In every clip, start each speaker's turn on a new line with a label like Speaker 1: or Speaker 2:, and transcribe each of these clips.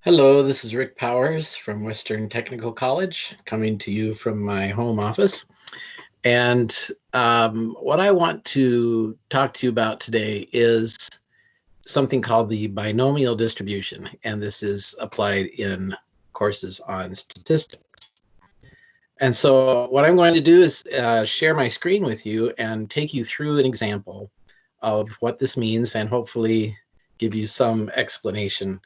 Speaker 1: Hello, this is Rick Powers from Western Technical College, coming to you from my home office. And what I want to talk to you about today is something called the binomial distribution, and this is applied in courses on statistics. And so what I'm going to do is share my screen with you and take you through an example of what this means and hopefully give you some explanation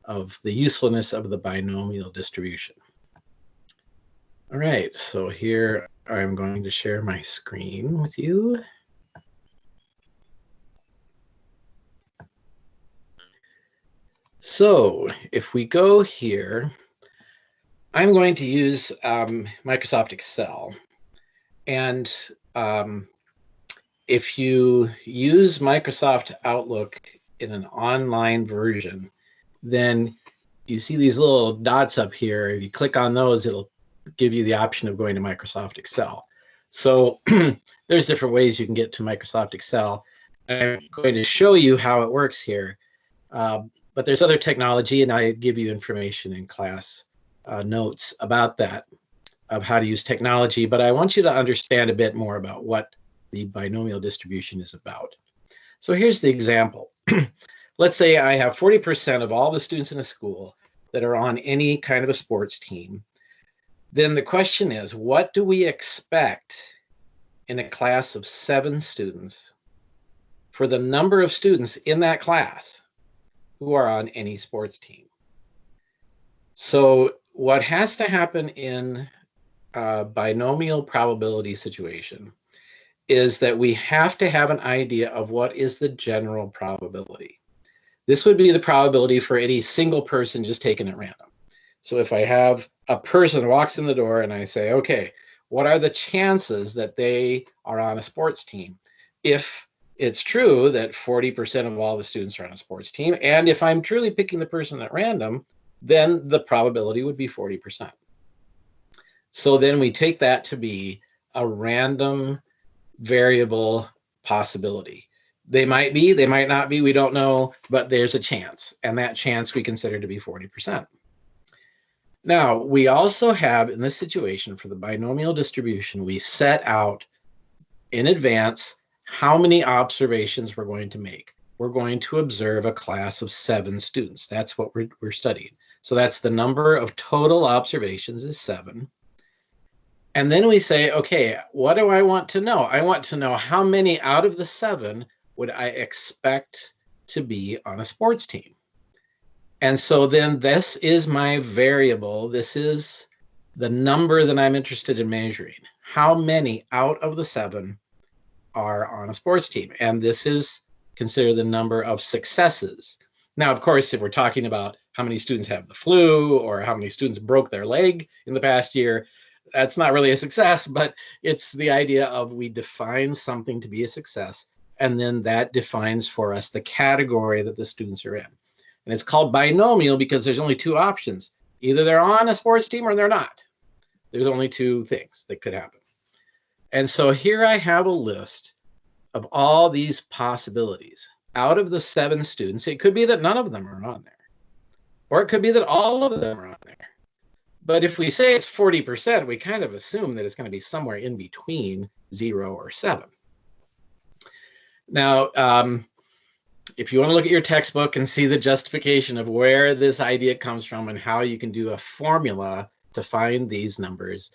Speaker 1: of the usefulness of the binomial distribution. All right, so here I'm going to share my screen with you. So if we go here, I'm going to use Microsoft Excel. And if you use Microsoft Outlook in an online version, then you see these little dots up here. If you click on those, it'll give you the option of going to Microsoft Excel. So there's different ways you can get to Microsoft Excel. I'm going to show you how it works here. But there's other technology, and I give you information in class notes about that, of how to use technology. But I want you to understand a bit more about what the binomial distribution is about. So here's the example. Let's say I have 40% of all the students in a school that are on any kind of a sports team. Then the question is, what do we expect in a class of 7 students for the number of students in that class who are on any sports team? So what has to happen in a binomial probability situation is that we have to have an idea of what is the general probability. This would be the probability for any single person just taken at random. So if I have a person walks in the door and I say, okay, what are the chances that they are on a sports team? If it's true that 40% of all the students are on a sports team, and if I'm truly picking the person at random, then the probability would be 40%. So then we take that to be a random variable possibility. They might be, they might not be, we don't know, but there's a chance, and that chance we consider to be 40%. Now, we also have, in this situation, for the binomial distribution, we set out in advance how many observations we're going to make. We're going to observe a class of 7 students. That's what we're studying. So that's the number of total observations is 7. And then we say, okay, what do I want to know? I want to know how many out of the 7 would I expect to be on a sports team. And so then this is my variable. This is the number that I'm interested in measuring. How many out of the 7 are on a sports team? And this is considered the number of successes. Now, of course, if we're talking about how many students have the flu or how many students broke their leg in the past year, that's not really a success, but it's the idea of we define something to be a success, and then that defines for us the category that the students are in. And it's called binomial because there's only 2 options. Either they're on a sports team or they're not. There's only 2 things that could happen. And so here I have a list of all these possibilities. Out of the 7 students, it could be that none of them are on there, or it could be that all of them are on there. But if we say it's 40%, we kind of assume that it's going to be somewhere in between 0 or 7. Now, if you want to look at your textbook and see the justification of where this idea comes from and how you can do a formula to find these numbers,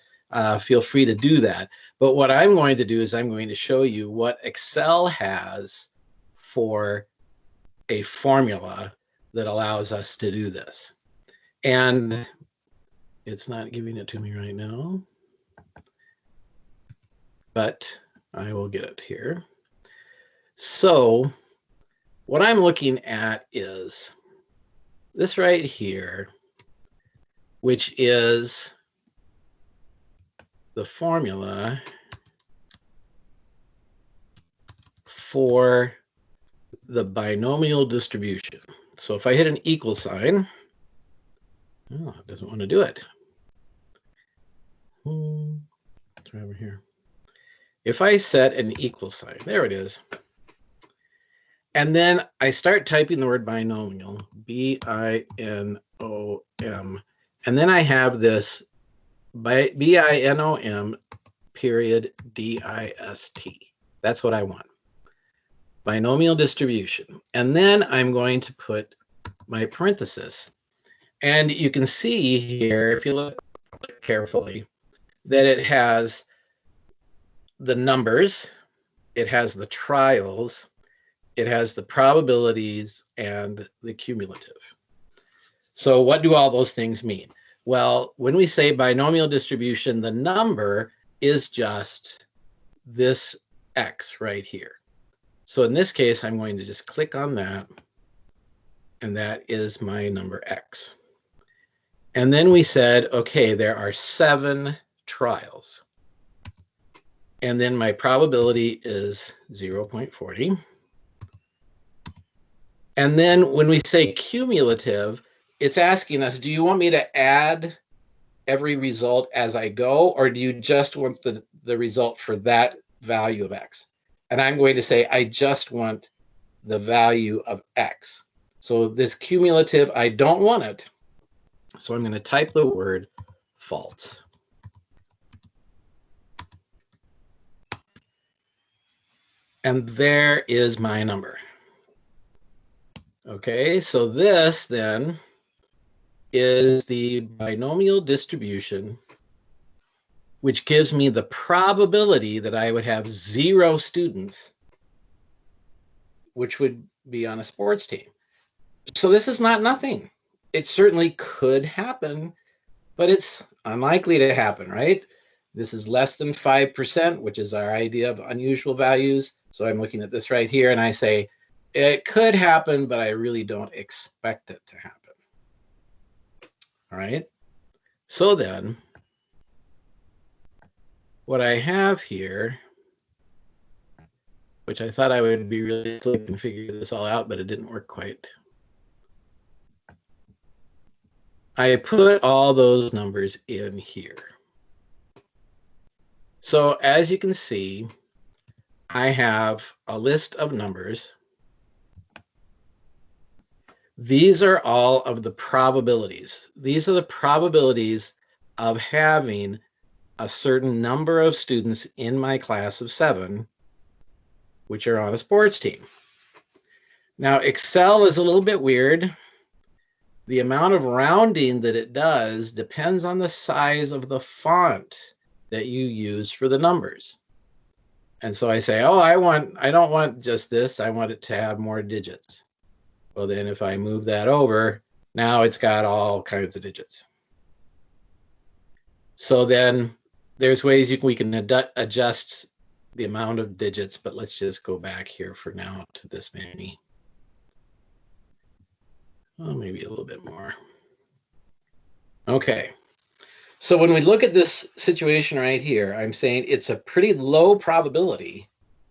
Speaker 1: feel free to do that. But what I'm going to do is I'm going to show you what Excel has for a formula that allows us to do this. And it's not giving it to me right now, but I will get it here. So what I'm looking at is this right here, which is the formula for the binomial distribution. So if I hit an equal sign, oh, it doesn't want to do it. It's right over here. If I set an equal sign, there it is. And then I start typing the word binomial, B-I-N-O-M-I-A-L. And then I have this binom period dist. That's what I want. Binomial distribution. And then I'm going to put my parenthesis. And you can see here, if you look carefully, that it has the numbers, it has the trials, it has the probabilities, and the cumulative. So what do all those things mean? Well, when we say binomial distribution, the number is just this x right here. So in this case, I'm going to just click on that, and that is my number x. And then we said, okay, there are 7 trials. And then my probability is 0.40. And then when we say cumulative, it's asking us, do you want me to add every result as I go, or do you just want the result for that value of x? And I'm going to say, I just want the value of x. So this cumulative, I don't want it. So I'm going to type the word false. And there is my number. Okay, so this then is the binomial distribution, which gives me the probability that I would have 0 students, which would be on a sports team. So this is not nothing. It certainly could happen, but it's unlikely to happen, right? This is less than 5%, which is our idea of unusual values. So I'm looking at this right here, and I say, it could happen, but I really don't expect it to happen. All right. So then, what I have here, which I thought I would be really slick and figure this all out, but it didn't work quite. I put all those numbers in here. So as you can see, I have a list of numbers. These are all of the probabilities. These are the probabilities of having a certain number of students in my class of 7, which are on a sports team. Now, Excel is a little bit weird. The amount of rounding that it does depends on the size of the font that you use for the numbers. And so I say, oh, I don't want just this. I want it to have more digits. Well, then if I move that over, now it's got all kinds of digits. So then there's ways we can adjust the amount of digits, but let's just go back here for now to this many. Oh, maybe a little bit more. Okay. So when we look at this situation right here, I'm saying it's a pretty low probability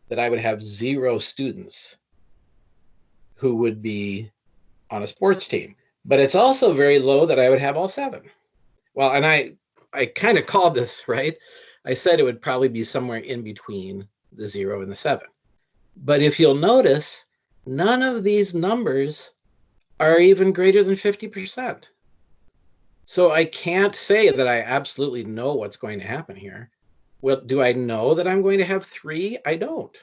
Speaker 1: that I would have 0 students who would be on a sports team. But it's also very low that I would have all 7. Well, and I kind of called this, right? I said it would probably be somewhere in between the 0 and the 7. But if you'll notice, none of these numbers are even greater than 50%. So I can't say that I absolutely know what's going to happen here. Well, do I know that I'm going to have 3? I don't.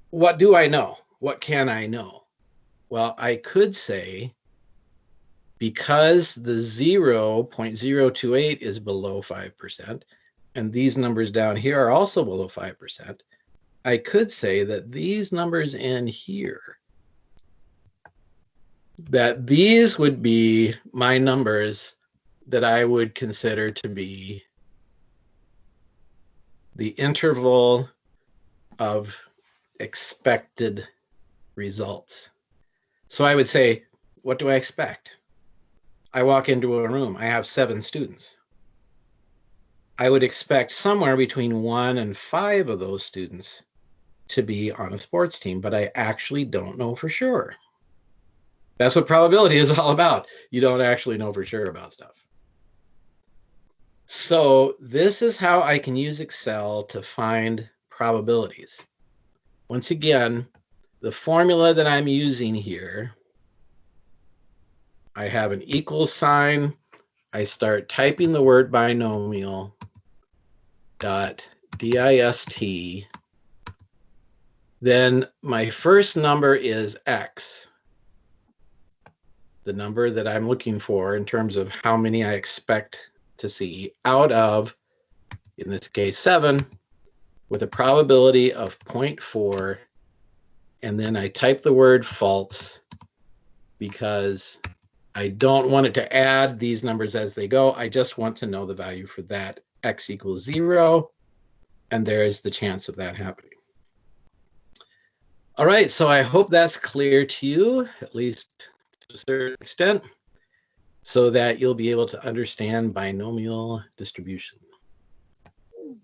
Speaker 1: What do I know? What can I know? Well, I could say, because the 0.028 is below 5%, and these numbers down here are also below 5%, I could say that these numbers in here, that these would be my numbers that I would consider to be the interval of expected results. So I would say, what do I expect? I walk into a room, I have 7 students. I would expect somewhere between 1 and 5 of those students to be on a sports team, but I actually don't know for sure. That's what probability is all about. You don't actually know for sure about stuff. So this is how I can use Excel to find probabilities. Once again, the formula that I'm using here I have an equal sign. I start typing the word binomial dot dist. Then my first number is x, the number that I'm looking for in terms of how many I expect to see out of, in this case, 7, with a probability of 0.4. And then I type the word false because I don't want it to add these numbers as they go. I just want to know the value for that x equals 0. And there is the chance of that happening. All right, so I hope that's clear to you, at least to a certain extent, so that you'll be able to understand binomial distribution.